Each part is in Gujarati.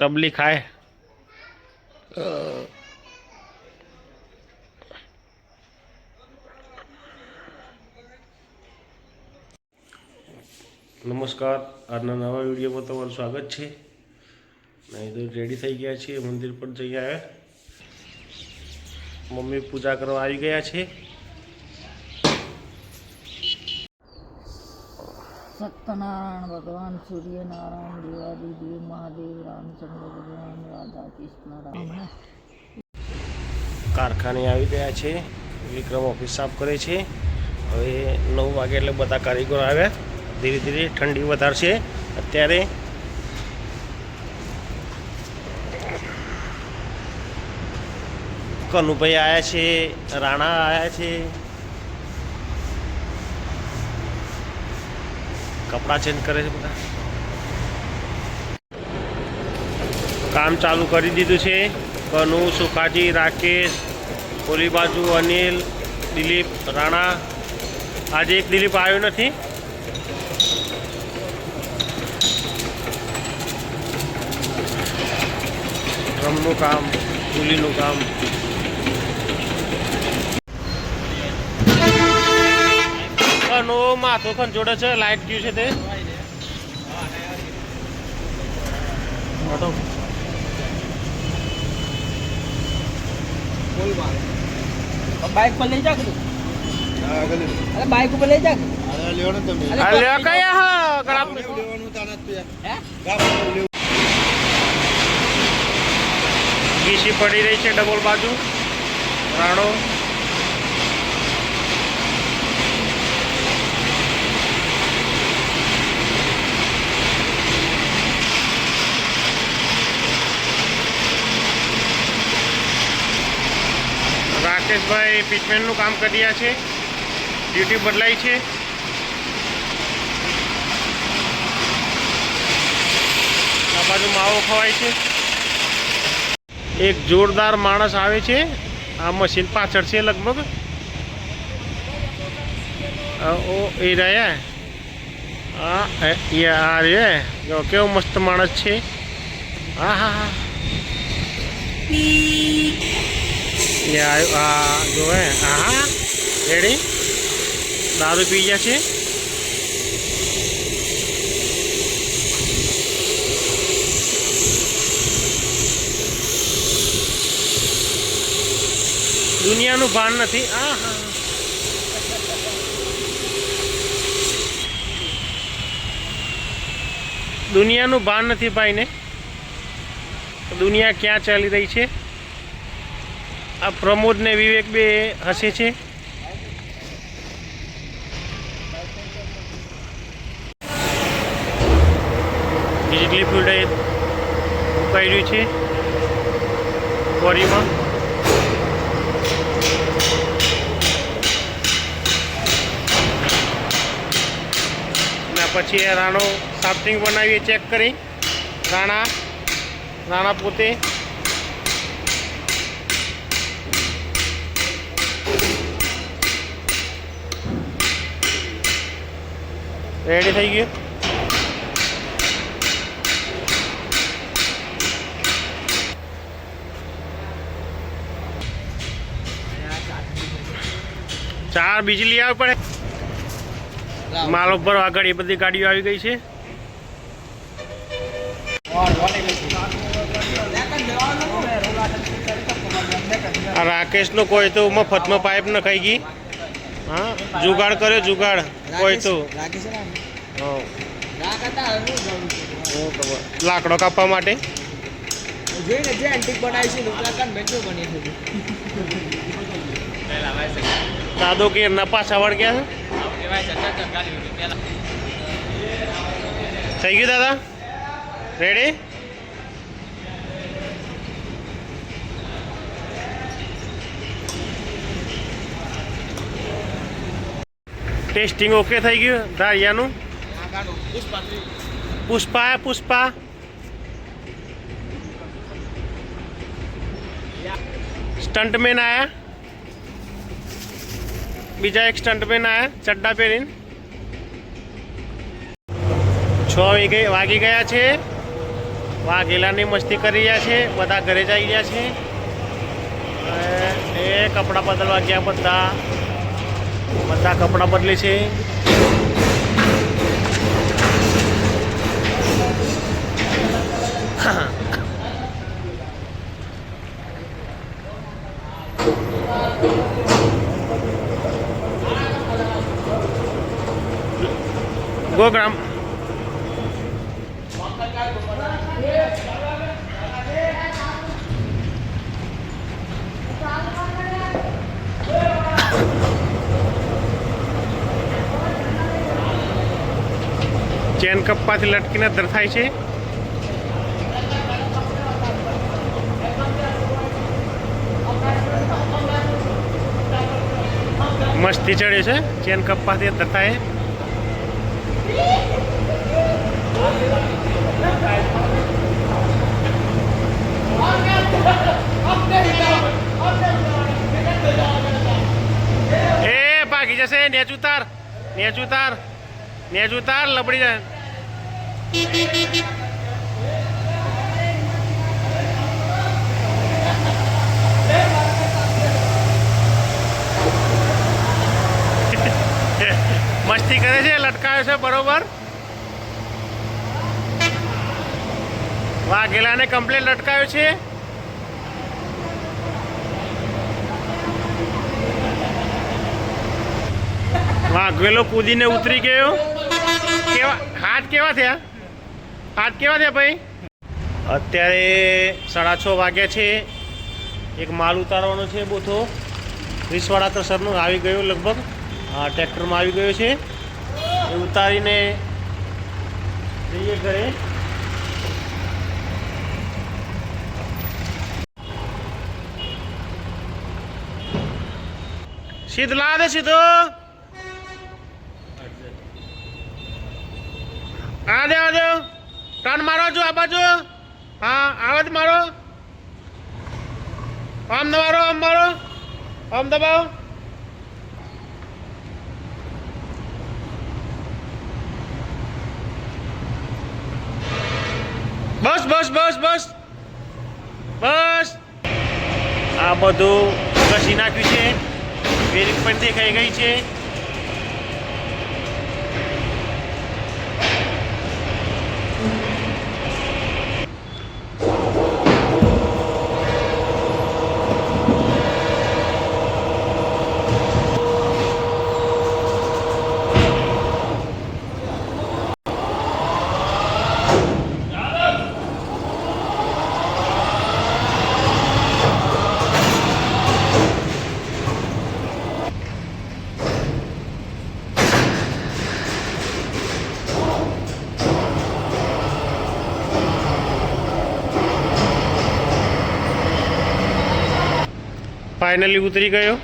तबली खाए। नमस्कार, आज नवा विडियो में तमारुं स्वागत है। नहीं तो रेडी थी गया छे, मंदिर पर जई आया। मम्मी पूजा करवा आई गया छे। सत्यनारायण भगवान, सूर्य नारायण, देवादिदेव महादेव, रामचंद्र भगवान, राधा कृष्ण राम। कारखाने आई गया छे। विक्रम ऑफिस साफ करे छे। हवे 9 वागे એટલે બધા કારીગરો આવ્યા। धीरे धीरे ठंडी વધારશે। અત્યારે કનુભાઈ આયા છે, રાણા આયા છે। कपड़ा चेंज करे छे। बधा काम चालू करी दीधुं छे। कनु, सुखाजी, राकेश, ओली बाजू अनिल, दिलीप, राणा। आज एक दिलीप आयो नथी। ड्रमनुं काम, चूलीनुं काम। नो माथो खंचोड़े छे। लाइट क्यों छे ते बाइक पर ले जा के अरे बाइक पर ले जा के अरे लेवनो તમે अरे ले कया हा गड़ा लेवनो ताना तो है गीसी पड़ी रही है डबल बाजू। राणो राकेश भाई पिचमेन नु काम कर दिया है। ड्यूटी बदलाई है। आ बाजू मावो खवाय है। एक जोरदार माणस आवे छे। आ मशीन पाछळ छे लगभग। ओ ए रहा है। ये आ रही है। जो केव मस्त माणस छे। हाँ हाँ हाँ ये जो है। हाँ रेडी दारू पी गया छे। दुनिया नु भान नहीं। हाँ दुनिया नु भान नहीं भाई ने। दुनिया क्या चली रही है। आ प्रमोद ने विवेक बे हसे छे। बिजली फूल मुकाई रही है क्वॉरी में। पछी राणो साफ्टिंग बनावी चेक करी। राणा पोते रेडी थी गयु। चार बिजली आवे पड़े। माल पर आगळ ए बधी गाड़ीओ आई गई है। राकेश नो कोई तो मफत में पाइप न खाई गई। हाँ जुगाड़ करे जुगाड़ कोई तो लाकड़ो कापवा माटे दादो के नपा सवड़ गया थी गयु। दादा रेडी। टेस्टिंग ओके थी गयु। धारियानु पुष्पा है। पुष्पा स्टंटमैन आया। બીજા એક સ્ટન્ટમેન આયા ચડ્ડા પહેરીને 6 વાગી ગયા છે. વાઘેલાની મસ્તી કરી રહ્યા છે. બધા ઘરે જઈ રહ્યા છે. એ કપડાં બદલવા ગયા બધા કપડાં બદલે છે. ગોગ્રામ ચેન કપ્પાથી લટકીને દર્શાય છે. મસ્તી ચડે છે ચેન કપ્પાથી દર્શાય. એ ભાગી જશે. નેચ ઉતાર લબડી જાય. મસ્તી કરે છે. લટકાયો છે બરોબર. વાઘેલાને કમ્પ્લેટ લટકાયો છે. વાઘેલો કૂદીને ઉતરી ગયો. હાથ કેવા થયા ભાઈ? અત્યારે 6:30 વાગ્યા છે. એક માલ ઉતારવાનો છે બોથો 20વાળા ક્રશરનું આવી ગયું લગભગ. હા, ટ્રેક્ટરમાં આવી ગયો છે. એ ઉતારીને જઈએ ઘરે. સીધો લા દે સીધો. આ દે ટર્ન મારો જો આ બાજુ. હા, આવા જ મારો. આમ મારો આમ દબાવો. બસ. આ બધું ઘસી નાખ્યું છે. બેરિંગ પણ દેખાઈ ગઈ છે. ફાઇનલી ઉતરી ગયો.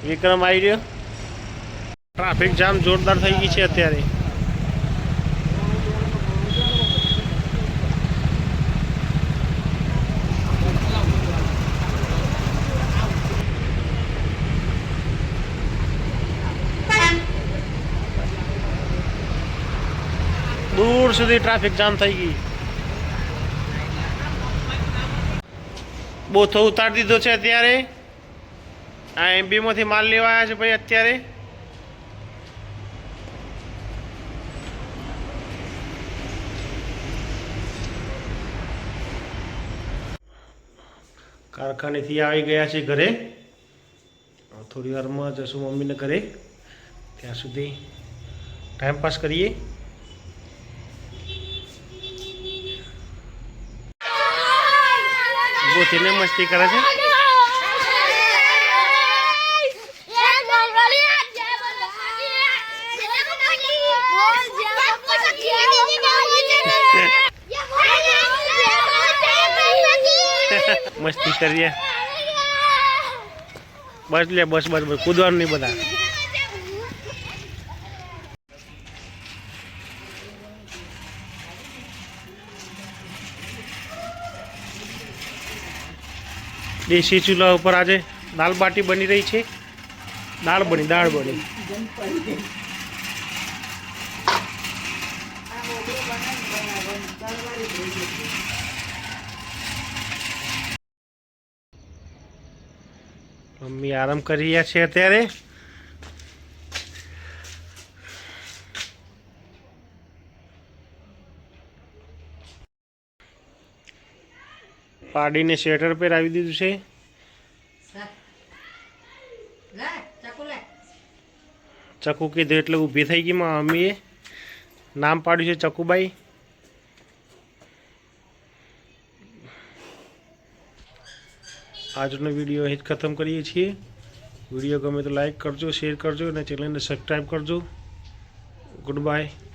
વિક્રમ આવી ગયો. ટ્રાફિક જામ જોરદાર થઈ ગઈ છે અત્યારે. દૂર સુધી ટ્રાફિક જામ થઈ ગઈ. બોથો ઉતારી દીધો છે અત્યારે. આ એમબીમાંથી માલ લેવા આવ્યા છે ભાઈ અત્યારે. કારખાનેથી આવી ગયા છે ઘરે. થોડી વારમાં જશું મમ્મીને ઘરે. ત્યાં સુધી ટાઈમ પાસ કરીએ. બોથીને મસ્તી કરે છે. મસ્તી કરીએ. બસ કૂદવાનું નહીં બધા. દેશી ચૂલા ઉપર આજે દાલ બાટી બની રહી છે. દાળ બની દાળ બની. મમ્મી આરામ કરી રહ્યા છે અત્યારે. પાડીને સ્વેટર પહેરાવી દીધું છે. ચકુ કીધું એટલે ઊભી થઈ ગઈ માં મમ્મીએ. નામ પાડ્યું છે ચકુબાઈ. આજનો વિડીયો અહીં જ ખતમ કરીએ છીએ. વિડીયો ગમે તો લાઈક કરજો, શેર કરજો અને ચેનલને સબસ્ક્રાઈબ કરજો. Good bye.